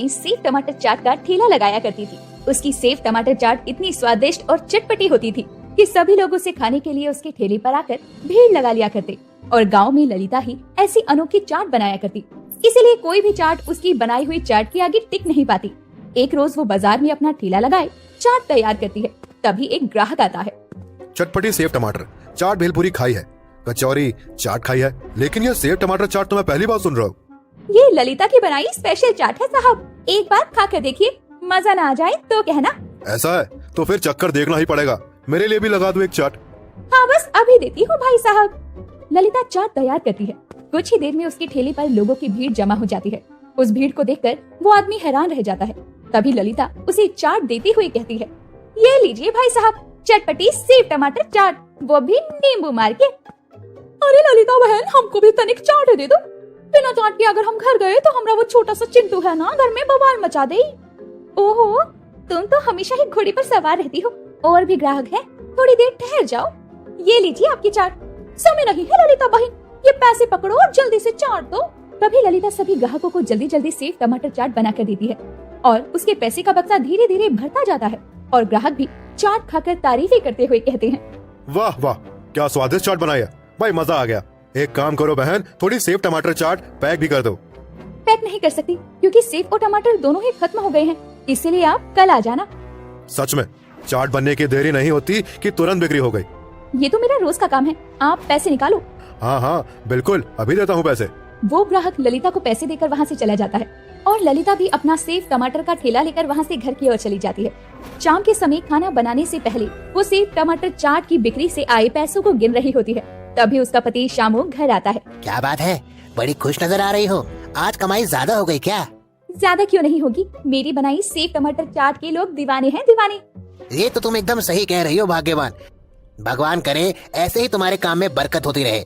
Save टमाटर चाट का ठेला लगाया करती थी। उसकी सेव टमाटर चाट इतनी स्वादिष्ट और चटपटी होती थी कि सभी लोग उसे खाने के लिए उसके ठेले पर आकर भीड़ लगा लिया करते और गांव में ललिता ही ऐसी अनोखी चाट बनाया करती, इसीलिए कोई भी चाट उसकी बनाई हुई चाट के आगे टिक नहीं पाती। एक रोज वो बाजार में अपना ठेला लगाए चाट तैयार करती है, तभी एक ग्राहक आता है। चटपटी सेव टमाटर चाट भेलपुरी खाई है, कचौरी चाट खाई है, लेकिन यह सेव टमाटर चाट तो मैं पहली बार सुन रहा हूँ। ये ललिता की बनाई स्पेशल चाट है साहब, एक बार खा कर देखिए, मजा ना आ जाए तो कहना। ऐसा है तो फिर चक्कर देखना ही पड़ेगा, मेरे लिए भी लगा दो एक चाट। हाँ बस अभी देती हूँ भाई साहब। ललिता चाट तैयार करती है, कुछ ही देर में उसके ठेले पर लोगों की भीड़ जमा हो जाती है। उस भीड़ को देखकर वो आदमी हैरान रह जाता है। तभी ललिता उसे चाट देती हुई कहती है, ये लीजिए भाई साहब, चटपटी सेव टमाटर चाट, वो भी नींबू मार के। अरे ललिता बहन, हमको भी तनिक चाट दे दो, बिना चाट के अगर हम घर गए तो हमरा वो छोटा सा चिंटू है ना, घर में बवाल मचा दे। ओहो, तुम तो हमेशा ही घोड़े पर सवार रहती हो, और भी ग्राहक है, थोड़ी देर ठहर जाओ, ये लीजिए आपकी चाट। समय नहीं है ललिता बहन, ये पैसे पकड़ो और जल्दी से चाट दो। तभी ललिता सभी ग्राहकों को जल्दी जल्दी सेव टमाटर चाट बना कर देती है और उसके पैसे का बक्सा धीरे धीरे भरता जाता है और ग्राहक भी चाट खाकर तारीफें करते हुए कहते हैं, वाह वाह, क्या स्वादिष्ट चाट बनाई है भाई, मजा आ गया। एक काम करो बहन, थोड़ी सेव टमाटर चाट पैक भी कर दो। पैक नहीं कर सकती क्योंकि सेव और टमाटर दोनों ही खत्म हो गए हैं, इसीलिए आप कल आ जाना। सच में चाट बनने की देरी नहीं होती कि तुरंत बिक्री हो गई। ये तो मेरा रोज का काम है, आप पैसे निकालो। हाँ हाँ बिल्कुल, अभी देता हूँ पैसे। वो ग्राहक ललिता को पैसे देकर वहाँ से चला जाता है और ललिता भी अपना सेव टमाटर का ठेला लेकर वहाँ से घर की ओर चली जाती है। शाम के समय खाना बनाने से पहले वो सेव टमाटर चाट की बिक्री से आए पैसों को गिन रही होती है। तभी उसका पति शामू घर आता है। क्या बात है, बड़ी खुश नजर आ रही हो, आज कमाई ज्यादा हो गई क्या? ज्यादा क्यों नहीं होगी, मेरी बनाई सेव टमाटर चाट के लोग दीवाने हैं, दीवाने। ये तो तुम एकदम सही कह रही हो भाग्यवान, भगवान करे ऐसे ही तुम्हारे काम में बरकत होती रहे।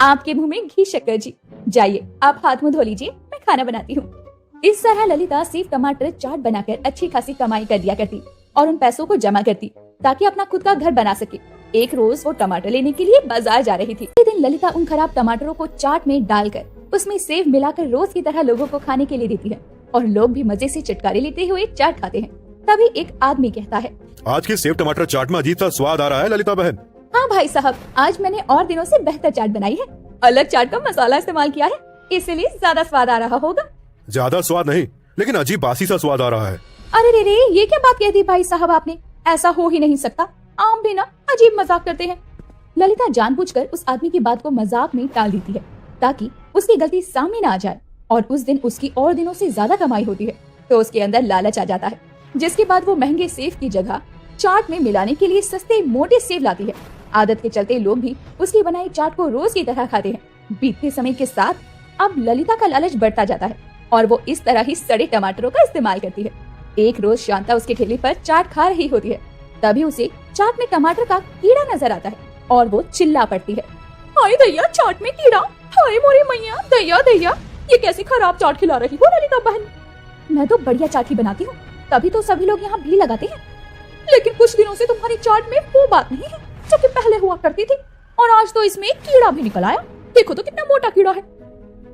आपके मुंह में घी शक्कर जी, जाइए आप हाथ मुंह धो लीजिए, मैं खाना बनाती हूँ। इस तरह ललिता सेव टमाटर चाट बनाकर अच्छी खासी कमाई कर दिया करती और उन पैसों को जमा करती ताकि अपना खुद का घर बना सके। एक रोज वो टमाटर लेने के लिए बाजार जा रही थी। एक दिन ललिता उन खराब टमाटरों को चाट में डालकर उसमें सेव मिलाकर रोज की तरह लोगों को खाने के लिए देती है और लोग भी मजे से चटकारे लेते हुए चाट खाते हैं। तभी एक आदमी कहता है, आज की सेव टमाटर चाट में अजीब सा स्वाद आ रहा है ललिता बहन। हाँ भाई साहब, आज मैंने और दिनों से बेहतर चाट बनाई है, अलग चाट का मसाला इस्तेमाल किया है, इसलिए ज्यादा स्वाद आ रहा होगा। ज्यादा स्वाद नहीं, लेकिन अजीब बासी सा स्वाद आ रहा है। अरे रे रे, ये क्या बात कह दी भाई साहब आपने, ऐसा हो ही नहीं सकता, आम भी ना अजीब मजाक करते हैं। ललिता जानबूझकर उस आदमी की बात को मजाक में टाल देती है ताकि उसकी गलती सामने न आ जाए और उस दिन उसकी और दिनों से ज्यादा कमाई होती है तो उसके अंदर लालच आ जाता है, जिसके बाद वो महंगे सेव की जगह चाट में मिलाने के लिए सस्ते मोटे सेव लाती है। आदत के चलते लोग भी उसकी बनाई चाट को रोज की तरह खाते हैं। बीतते समय के साथ अब ललिता का लालच बढ़ता जाता है और वो इस तरह ही सड़े टमाटरों का इस्तेमाल करती है। एक रोज शांता उसके ठेले पर चाट खा रही होती है, तभी उसे चाट में टमाटर का कीड़ा नजर आता है और वो चिल्ला पड़ती है, हाय दैया, चाट में कीड़ा, हाय मोरी मैया, दैया दैया, ये कैसी खराब चाट खिला रही हो ललिता बहन। मैं तो बढ़िया चाट ही बनाती हूँ, तभी तो सभी लोग यहाँ भीड़ लगाते हैं, लेकिन कुछ दिनों से तुम्हारी चाट में वो बात नहीं है जो कि पहले हुआ करती थी, और आज तो इसमें कीड़ा भी निकल आया, देखो तो कितना मोटा कीड़ा है।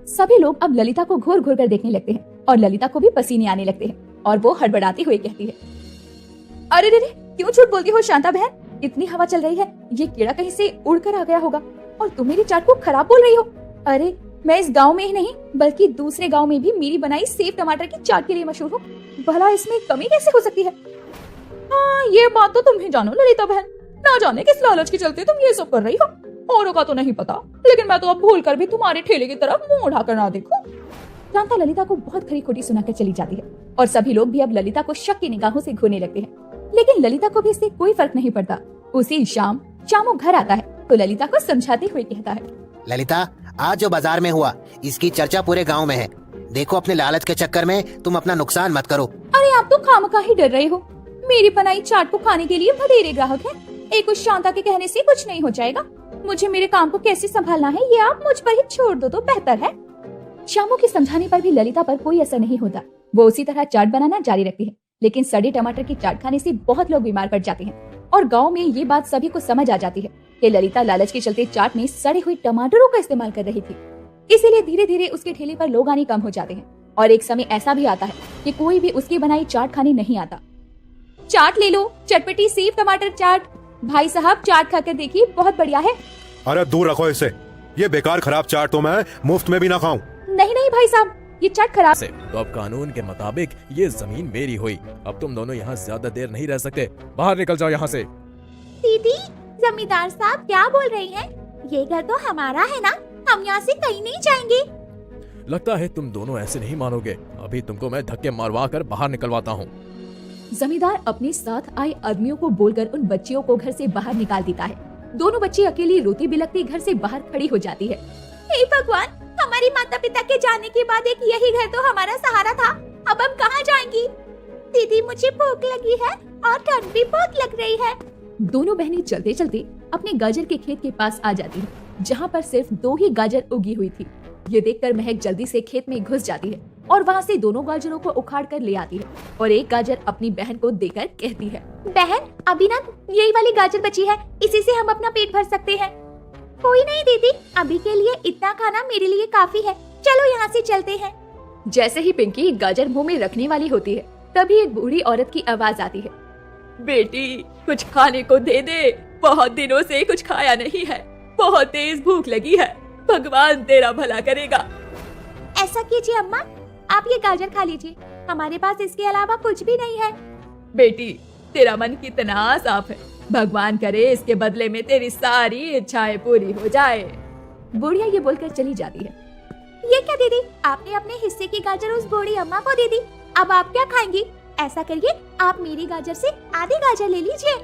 सभी लोग अब ललिता को घूर घूर कर देखने लगते हैं और ललिता को भी पसीने आने लगते हैं और वो हड़बड़ाती हुई कहती है, अरे रे रे, क्यों झूठ बोलती हो शांता बहन, इतनी हवा चल रही है, ये कीड़ा कहीं से उड़कर आ गया होगा और तुम मेरी चाट को खराब बोल रही हो। अरे मैं इस गांव में ही नहीं बल्कि दूसरे गांव में भी मेरी बनाई सेव टमाटर की चाट के लिए मशहूर हूँ, भला इसमें कमी कैसे हो सकती है। हाँ ये बात तो तुम ही जानो ललिता बहन, ना जाने किस लालच के चलते तुम ये सब कर रही हो, औरों का तो नहीं पता, लेकिन मैं तो अब भूल कर भी तुम्हारे ठेले की तरफ मुंह उठाकर ना देखूं। शांता ललिता को बहुत खरी खोटी सुनाकर चली जाती है और सभी लोग भी अब ललिता को शक की निगाहों से घूरने लगते हैं, लेकिन ललिता को भी इससे कोई फर्क नहीं पड़ता। उसी शाम शामू घर आता है तो ललिता को समझाते हुए कहता है, ललिता, आज जो बाजार में हुआ इसकी चर्चा पूरे गांव में है, देखो अपने लालच के चक्कर में तुम अपना नुकसान मत करो। अरे आप तो खामखा ही डर रहे हो, मेरी बनाई चाट को खाने के लिए बथेरे ग्राहक हैं, एक उस शांता के कहने से कुछ नहीं हो जाएगा, मुझे मेरे काम को कैसे संभालना है ये आप मुझ पर ही छोड़ दो तो बेहतर है। शामू के समझाने पर भी ललिता पर कोई असर नहीं होता, वो उसी तरह चाट बनाना जारी रखती है, लेकिन सड़े टमाटर की चाट खाने से बहुत लोग बीमार पड़ जाते हैं और गांव में ये बात सभी को समझ आ जाती है कि ललिता लालच के चलते चाट में सड़े हुए टमाटरों का इस्तेमाल कर रही थी। इसीलिए धीरे धीरे उसके ठेले पर लोग आने कम हो जाते हैं और एक समय ऐसा भी आता है कि कोई भी उसकी बनाई चाट खाने नहीं आता। चाट ले लो, चटपटी सेव टमाटर चाट। भाई साहब चाट खाकर देखिए, बहुत बढ़िया है। अरे दूर रखो इसे, ये बेकार खराब चाट तो मैं मुफ्त में भी ना खाऊं। नहीं नहीं भाई साहब, ये चाट खराब से तो अब कानून के मुताबिक ये जमीन मेरी हुई। अब तुम दोनों यहाँ ज्यादा देर नहीं रह सकते, बाहर निकल जाओ यहाँ से। दीदी, जमींदार साहब क्या बोल रही हैं? ये घर तो हमारा है ना, हम यहाँ से कहीं नहीं जाएंगे। लगता है तुम दोनों ऐसे नहीं मानोगे, अभी तुमको मैं धक्के मारवा कर बाहर निकलवाता हूँ। जमींदार अपने साथ आए आदमियों को बोलकर उन बच्चियों को घर से बाहर निकाल देता है। दोनों बच्ची अकेली रोती बिलखती घर से बाहर खड़ी हो जाती है। हे भगवान, हमारे माता पिता के जाने के बाद एक यही घर तो हमारा सहारा था, अब हम कहाँ जाएंगी? दीदी, मुझे भूख लगी है और ठंड भी बहुत लग रही है। दोनों बहनें चलते चलते अपने गाजर के खेत के पास आ जाती हैं, जहाँ पर सिर्फ 2 ही गाजर उगी हुई थी। ये देखकर महक जल्दी से खेत में घुस जाती है और वहाँ से दोनों गाजरों को उखाड़ कर ले आती है और एक गाजर अपनी बहन को देकर कहती है, बहन, अभी ना यही वाली गाजर बची है, इसी से हम अपना पेट भर सकते हैं। कोई नहीं दीदी, अभी के लिए इतना खाना मेरे लिए काफी है, चलो यहाँ से चलते हैं। जैसे ही पिंकी गाजर मुंह में रखने वाली होती है, तभी एक बूढ़ी औरत की आवाज आती है, बेटी कुछ खाने को दे दे, बहुत दिनों से कुछ खाया नहीं है, बहुत तेज भूख लगी है, भगवान तेरा भला करेगा। ऐसा कीजिए अम्मा, आप ये गाजर खा लीजिए, हमारे पास इसके अलावा कुछ भी नहीं है। बेटी तेरा मन कितना साफ है, भगवान करे इसके बदले में तेरी सारी इच्छाएं पूरी हो जाए। बुढ़िया ये बोलकर चली जाती है। ये क्या दीदी, आपने अपने हिस्से की गाजर उस बूढ़ी अम्मा को दे दी, अब आप क्या खाएंगी? ऐसा करिए, आप मेरी गाजर से आधी गाजर ले लीजिए।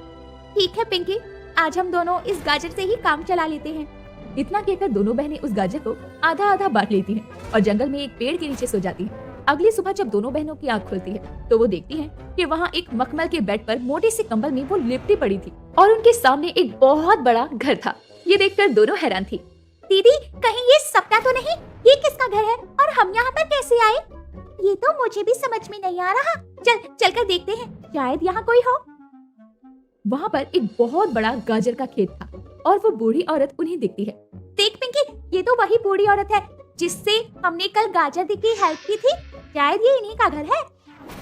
ठीक है पिंकी, आज हम दोनों इस गाजर से ही काम चला लेते हैं। इतना कहकर दोनों बहनें उस गाजर को आधा आधा बांट लेती हैं और जंगल में एक पेड़ के नीचे सो जाती हैं। अगली सुबह जब दोनों बहनों की आंख खुलती है तो वो देखती हैं कि वहाँ एक मखमल के बेड पर मोटे से कंबल में वो लिपटी पड़ी थी और उनके सामने एक बहुत बड़ा घर था। ये देखकर दोनों हैरान थी। दीदी, कहीं ये सपना तो नहीं? ये किसका घर है और हम यहाँ पर कैसे आए? ये तो मुझे भी समझ में नहीं आ रहा। चलकर देखते हैं, शायद यहाँ कोई हो। वहाँ पर एक बहुत बड़ा गाजर का खेत था और वो बूढ़ी औरत उन्हें दिखती है। देख पिंकी, ये तो वही बूढ़ी औरत है जिससे हमने कल गाजर की हेल्प की थी, शायद ये इन्हीं का घर है।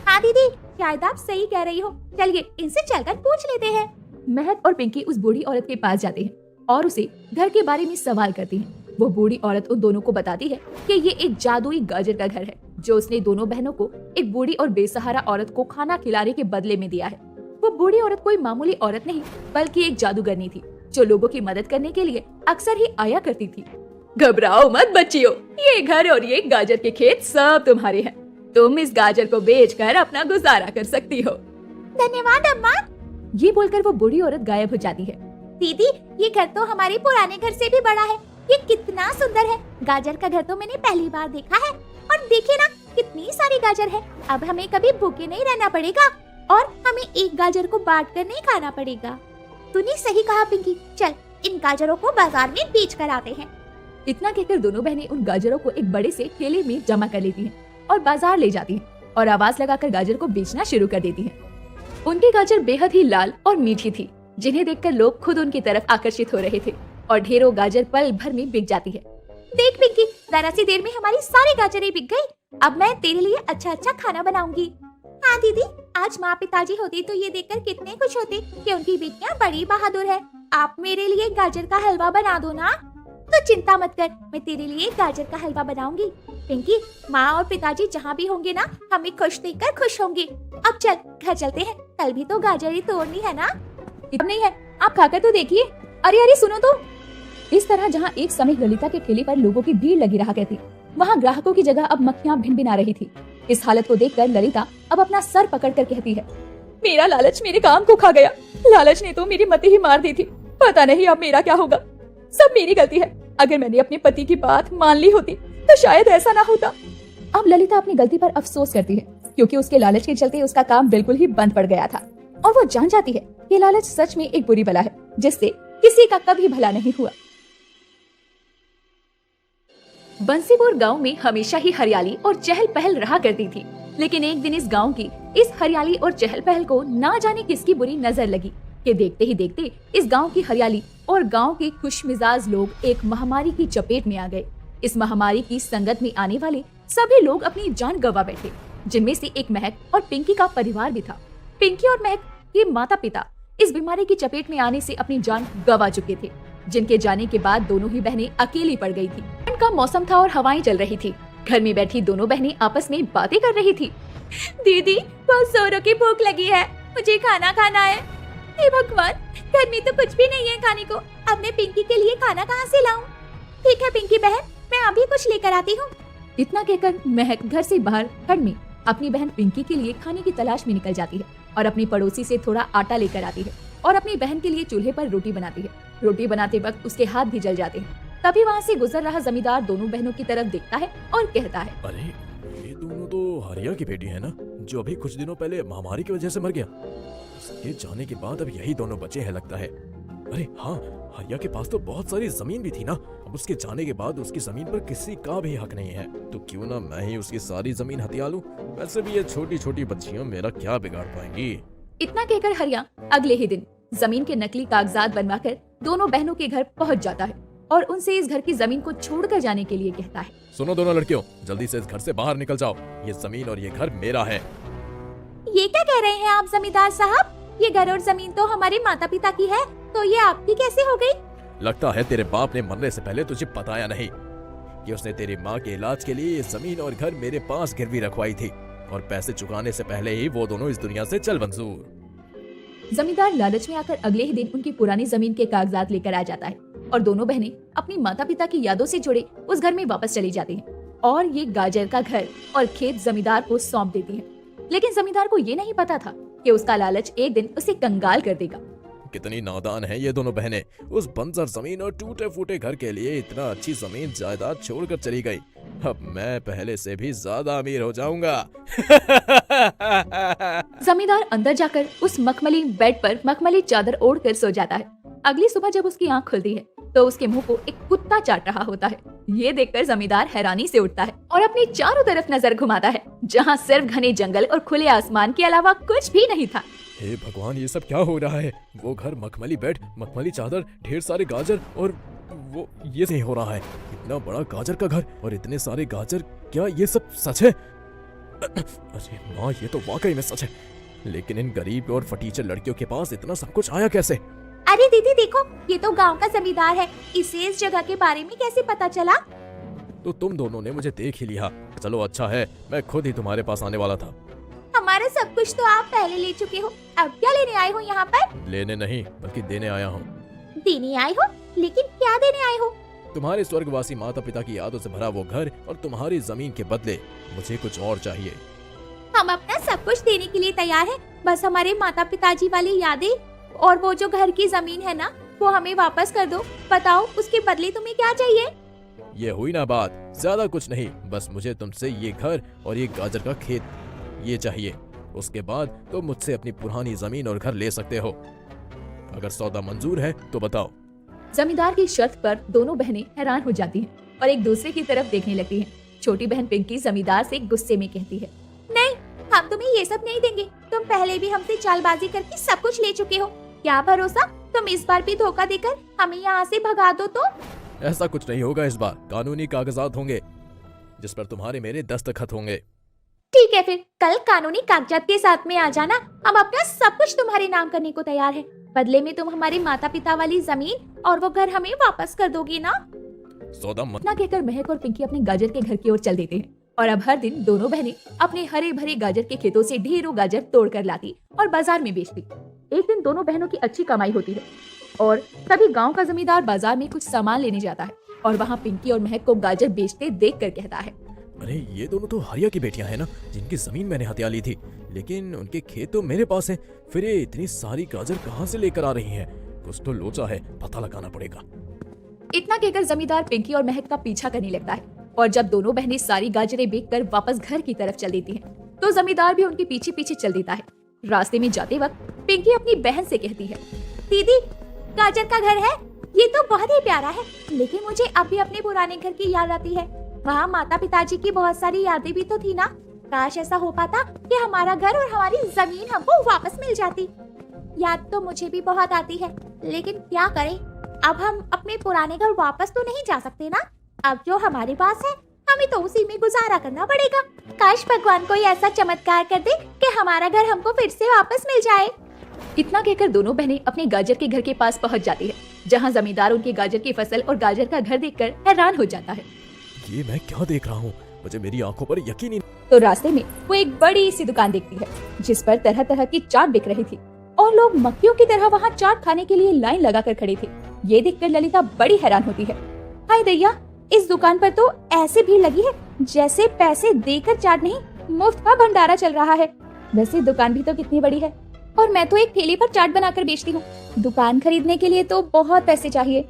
हाँ दीदी, शायद आप सही कह रही हो, चलिए इनसे चलकर पूछ लेते हैं। महक और पिंकी उस बूढ़ी औरत के पास जाते हैं और उसे घर के बारे में सवाल करती हैं। वो बूढ़ी औरत उन दोनों को बताती है कि ये एक जादुई गाजर का घर है जो उसने दोनों बहनों को एक बूढ़ी और बेसहारा औरत को खाना खिलाने के बदले में दिया है। वो बूढ़ी औरत कोई मामूली औरत नहीं बल्कि एक जादूगरनी थी जो लोगों की मदद करने के लिए अक्सर ही आया करती थी। घबराओ मत बच्चियों, ये घर और ये गाजर के खेत सब तुम्हारे हैं। तुम इस गाजर को बेचकर अपना गुजारा कर सकती हो। धन्यवाद अम्मा। ये बोलकर वो बूढ़ी औरत गायब हो जाती है। दीदी, ये घर तो हमारे पुराने घर से भी बड़ा है, ये कितना सुंदर है। गाजर का घर तो मैंने पहली बार देखा है और देखिए ना कितनी सारी गाजर है। अब हमें कभी भूखे नहीं रहना पड़ेगा और हमें एक गाजर को बांटकर नहीं खाना पड़ेगा। तूने सही कहा पिंकी, चल इन गाजरों को बाजार में बेच कर आते हैं। इतना कहकर दोनों बहनें उन गाजरों को एक बड़े से ठेले में जमा कर लेती हैं और बाजार ले जाती हैं और आवाज लगाकर गाजर को बेचना शुरू कर देती हैं। उनकी गाजर बेहद ही लाल और मीठी थी, जिन्हें देखकर लोग खुद उनकी तरफ आकर्षित हो रहे थे और ढेरों गाजर पल भर में बिक जाती है। देख पिंकी, जरा सी देर में हमारी सारी गाजरें बिक गई। अब मैं तेरे लिए अच्छा अच्छा खाना बनाऊंगी। हाँ दीदी, आज माँ पिताजी होते तो ये देखकर कितने खुश होते कि उनकी बेटियाँ बड़ी बहादुर है। आप मेरे लिए गाजर का हलवा बना दो ना। तो चिंता मत कर, मैं तेरे लिए गाजर का हलवा बनाऊंगी। पिंकी, माँ और पिताजी जहाँ भी होंगे ना, हमें खुश देखकर खुश होंगे। अब चल घर चलते हैं, कल भी तो गाजर ही तोड़नी है ना। इतना नहीं है, आप खाकर तो देखिए। अरे अरे सुनो तो। इस तरह जहाँ एक समय ललिता के ठेले पर लोगों की भीड़ लगी रहा करती, वहाँ ग्राहकों की जगह अब मक्खियाँ भिनभिना रही थी। इस हालत को देखकर ललिता अब अपना सर पकड़कर कहती है, मेरा लालच मेरे काम को खा गया। लालच ने तो मेरी मति ही मार दी थी। पता नहीं अब मेरा क्या होगा। सब मेरी गलती है। अगर मैंने अपने पति की बात मान ली होती तो शायद ऐसा ना होता। अब ललिता अपनी गलती पर अफसोस करती है क्योंकि उसके लालच के चलते उसका काम बिल्कुल ही बंद पड़ गया था और वो जान जाती है कि लालच सच में एक बुरी बला है जिससे किसी का कभी भला नहीं हुआ। बंसीपुर गांव में हमेशा ही हरियाली और चहल पहल रहा करती थी, लेकिन एक दिन इस गांव की इस हरियाली और चहल पहल को ना जाने किसकी बुरी नजर लगी कि देखते ही देखते इस गांव की हरियाली और गांव के खुशमिजाज लोग एक महामारी की चपेट में आ गए। इस महामारी की संगत में आने वाले सभी लोग अपनी जान गंवा बैठे, जिनमें से एक महक और पिंकी का परिवार भी था। पिंकी और महक के माता पिता इस बीमारी की चपेट में आने से अपनी जान गंवा चुके थे, जिनके जाने के बाद दोनों ही बहनें अकेली पड़ गई थी। ठंड का मौसम था और हवाएं चल रही थी। घर में बैठी दोनों बहनें आपस में बातें कर रही थी। दीदी बहुत जोरों की भूख लगी है, मुझे खाना खाना है। हे भगवान, घर में तो कुछ भी नहीं है खाने को, अब मैं पिंकी के लिए खाना कहाँ से लाऊं? ठीक है पिंकी बहन, मैं अभी कुछ लेकर आती हूँ। इतना कहकर महक घर से बाहर ठंड में अपनी बहन पिंकी के लिए खाने की तलाश में निकल जाती है और अपनी पड़ोसी से थोड़ा आटा लेकर आती है और अपनी बहन के लिए चूल्हे पर रोटी बनाती है। रोटी बनाते वक्त उसके हाथ भी जल जाते हैं। तभी वहाँ से गुजर रहा जमींदार दोनों बहनों की तरफ देखता है और कहता है, अरे ये दोनों तो हरिया की बेटी है ना, जो अभी कुछ दिनों पहले महामारी की वजह से मर गया। उसके जाने के बाद अब यही दोनों बचे हैं लगता है। अरे हाँ, हरिया के पास तो बहुत सारी जमीन भी थी ना, अब उसके जाने के बाद उसकी जमीन पर किसी का भी हक नहीं है, तो क्यों ना मैं ही उसकी सारी जमीन हथिया लूं। वैसे भी ये छोटी छोटी बच्चियां मेरा क्या बिगाड़ पाएंगी। इतना कहकर हरिया अगले ही दिन जमीन के नकली कागजात बनवाकर दोनों बहनों के घर पहुंच जाता है और उनसे इस घर की जमीन को छोड़कर जाने के लिए कहता है। सुनो दोनों लड़कियों, जल्दी से इस घर से बाहर निकल जाओ, ये जमीन और ये घर मेरा है। ये क्या कह रहे हैं आप जमींदार साहब? ये घर और जमीन तो हमारे माता पिता की है, तो ये आपकी कैसे हो गई? लगता है तेरे बाप ने मरने से पहले तुझे बताया नहीं कि उसने तेरी माँ के इलाज के लिए ये जमीन और घर मेरे पास गिरवी रखवाई थी, और पैसे चुकाने से पहले ही वो दोनों इस दुनिया से चल मंजूर। जमींदार लालच में आकर अगले ही दिन उनकी पुरानी जमीन के कागजात लेकर आ जाता है और दोनों बहनें अपनी माता पिता की यादों से जुड़े उस घर में वापस चली जाती हैं और ये गाजर का घर और खेत जमींदार को सौंप देती हैं। लेकिन जमींदार को ये नहीं पता था कि उसका लालच एक दिन उसे कंगाल कर देगा। कितनी नादान है ये दोनों बहनें, उस बंजर जमीन और टूटे फूटे घर के लिए इतना अच्छी जमीन जायदाद छोड़कर चली गई। अब मैं पहले से भी ज्यादा अमीर हो जाऊंगा। जमींदार अंदर जाकर उस मखमली बेड पर मखमली चादर ओढ़कर सो जाता है। अगली सुबह जब उसकी आंख खुलती है तो उसके मुंह को एक कुत्ता चाट रहा होता है। ये देखकर जमींदार हैरानी से उठता है और अपनी चारों तरफ नजर घुमाता है, जहाँ सिर्फ घने जंगल और खुले आसमान के अलावा कुछ भी नहीं था। हे भगवान, ये सब क्या हो रहा है? वो घर, मखमली बेड, मखमली चादर, ढेर सारे गाजर, और वो ये नहीं हो रहा है। इतना बड़ा गाजर का घर और इतने सारे गाजर, क्या ये सब सच है? अरे माँ, ये तो वाकई में सच है। लेकिन इन गरीब और फटीचर लड़कियों के पास इतना सब कुछ आया कैसे? अरे दीदी देखो, ये तो गांव का जमींदार है, इसे इस जगह के बारे में कैसे पता चला? तो तुम दोनों ने मुझे देख ही लिया। चलो अच्छा है, मैं खुद ही तुम्हारे पास आने वाला था। हमारा सब कुछ तो आप पहले ले चुके हो, अब क्या लेने आए हो यहाँ पर? लेने नहीं बल्कि देने आया हूँ। देने आए हो? लेकिन क्या देने आए हो? तुम्हारे स्वर्गवासी माता पिता की यादों से भरा वो घर और तुम्हारी जमीन के बदले मुझे कुछ और चाहिए। हम अपना सब कुछ देने के लिए तैयार हैं, बस हमारे माता पिताजी वाली यादें और वो जो घर की जमीन है ना, वो हमें वापस कर दो। बताओ उसके बदले तुम्हें क्या चाहिए? ये हुई ना बात, ज्यादा कुछ नहीं, बस मुझे तुमसे ये घर और ये गाजर का खेत ये चाहिए। उसके बाद तुम मुझसे अपनी पुरानी जमीन और घर ले सकते हो। अगर सौदा मंजूर है तो बताओ। जमींदार की शर्त पर दोनों बहनें हैरान हो जाती हैं और एक दूसरे की तरफ देखने लगती हैं। छोटी बहन पिंकी जमींदार से गुस्से में कहती है, नहीं, हम तुम्हें ये सब नहीं देंगे। तुम पहले भी हमसे चालबाजी करके सब कुछ ले चुके हो। क्या भरोसा तुम इस बार भी धोखा देकर हमें यहाँ से भगा दो तो? ऐसा कुछ नहीं होगा इस बार। कानूनी कागजात होंगे जिस पर तुम्हारे मेरे दस्तखत होंगे। ठीक है, फिर कल कानूनी कागजात के साथ में आ जाना। हम अपना सब कुछ तुम्हारे नाम करने को तैयार है। बदले में तुम हमारे माता पिता वाली जमीन और वो घर हमें वापस कर दोगे ना? सौदा मत। इतना कहकर महक और पिंकी अपने गाजर के घर की ओर चल देते हैं और अब हर दिन दोनों बहनें अपने हरे भरे गाजर के खेतों से ढेरों गाजर तोड़ कर लाती और बाजार में बेचती। एक दिन दोनों बहनों की अच्छी कमाई होती है और तभी गांव का जमींदार बाजार में कुछ सामान लेने जाता है और वहाँ पिंकी और महक को गाजर बेचते देख कर कहता है, अरे ये दोनों तो हरिया की बेटियां हैं ना, जिनकी जमीन मैंने हथिया ली थी, लेकिन उनके खेत तो मेरे पास हैं। फिर ये इतनी सारी गाजर कहाँ से लेकर आ रही हैं? कुछ तो लोचा है, पता लगाना पड़ेगा। इतना कहकर जमींदार पिंकी और महक का पीछा करने लगता है और जब दोनों बहनें सारी गाजरें बेचकर वापस घर की तरफ चल देती हैं, तो जमींदार भी उनके पीछे पीछे चल देता है। रास्ते में जाते वक्त पिंकी अपनी बहन से कहती है, दीदी, गाजर का घर है, ये तो बहुत ही प्यारा है, लेकिन मुझे अब भी अपने पुराने घर की याद आती है। वहाँ माता पिताजी की बहुत सारी यादें भी तो थी ना। काश ऐसा हो पाता कि हमारा घर और हमारी जमीन हमको वापस मिल जाती। याद तो मुझे भी बहुत आती है, लेकिन क्या करें, अब हम अपने पुराने घर वापस तो नहीं जा सकते ना। अब जो हमारे पास है हमें तो उसी में गुजारा करना पड़ेगा। काश भगवान कोई ऐसा चमत्कार कर दे कि हमारा घर हमको फिर से वापस मिल जाए। इतना कहकर दोनों बहनें अपने गाजर के घर के पास पहुंच जाती है, जहां जमींदार उनके गाजर की फसल और गाजर का घर देखकर हैरान हो जाता है। ये मैं क्या देख रहा हूँ, मुझे मेरी आंखों पर यकीन ही तो रास्ते में वो एक बड़ी सी दुकान देखती है, जिस पर तरह तरह की चाट बिक रही थी और लोग मक्खियों की तरह वहाँ चाट खाने के लिए लाइन लगाकर खड़े थे। ये देखकर ललिता बड़ी हैरान होती है। हाय दैया, इस दुकान पर तो ऐसे भीड़ लगी है जैसे पैसे देकर चाट नहीं, मुफ्त का भंडारा चल रहा है। वैसे दुकान भी तो कितनी बड़ी है और मैं तो एक ठेले पर चाट बनाकर बेचती हूँ। दुकान खरीदने के लिए तो बहुत पैसे चाहिए।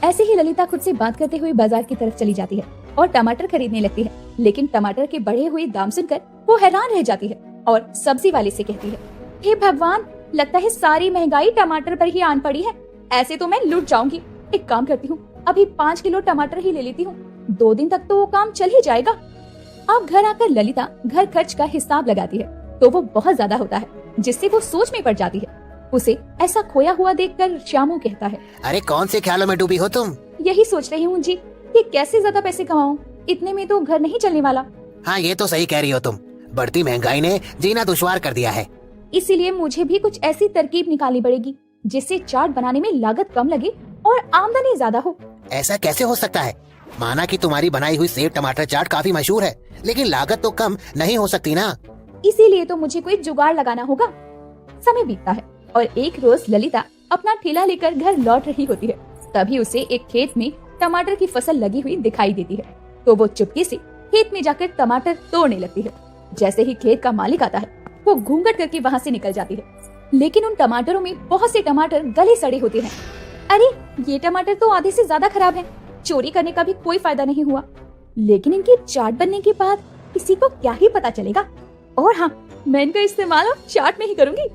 ऐसे ही ललिता खुद से बात करते हुए बाजार की तरफ चली जाती है और टमाटर खरीदने लगती है, लेकिन टमाटर के बढ़े हुए दाम सुनकर वो हैरान रह जाती है और सब्जी वाले से कहती है, हे भगवान, लगता है सारी महंगाई टमाटर पर ही आन पड़ी है। ऐसे तो मैं लुट जाऊंगी। एक काम करती हूँ, अभी 5 किलो टमाटर ही ले लेती हूँ, 2 दिन तक तो वो काम चल ही जाएगा। अब घर आकर ललिता घर खर्च का हिसाब लगाती है तो वो बहुत ज्यादा होता है, जिससे वो सोच में पड़ जाती है। उसे ऐसा खोया हुआ देखकर श्यामू कहता है, अरे कौन से ख्यालों में डूबी हो तुम? यही सोच रही हूँ जी, ये कैसे ज्यादा पैसे कमाऊं, इतने में तो घर नहीं चलने वाला। हाँ, ये तो सही कह रही हो तुम। बढ़ती महंगाई ने जीना दुश्वार कर दिया है। इसीलिए मुझे भी कुछ ऐसी तरकीब निकालनी पड़ेगी जिससे चाट बनाने में लागत कम लगे और आमदनी ज्यादा हो। ऐसा कैसे हो सकता है? माना कि तुम्हारी बनाई हुई सेब टमाटर चाट काफी मशहूर है, लेकिन लागत तो कम नहीं हो सकती ना। इसीलिए तो मुझे कोई जुगाड़ लगाना होगा। समय बीतता है और एक रोज ललिता अपना ठेला लेकर घर लौट रही होती है। तभी उसे एक खेत में टमाटर की फसल लगी हुई दिखाई देती है, तो वो चुपके से खेत में जाकर टमाटर तोड़ने लगती है। जैसे ही खेत का मालिक आता है, वो घूंघट करके वहाँ से निकल जाती है, लेकिन उन टमाटरों में बहुत से टमाटर गले सड़े होते हैं। अरे, ये टमाटर तो आधे से ज्यादा खराब हैं। चोरी करने का भी कोई फायदा नहीं हुआ, लेकिन इनकी चाट बनने के बाद किसी को क्या ही पता चलेगा। और हाँ, मैं इनका इस्तेमाल अब चाट में ही करूंगी।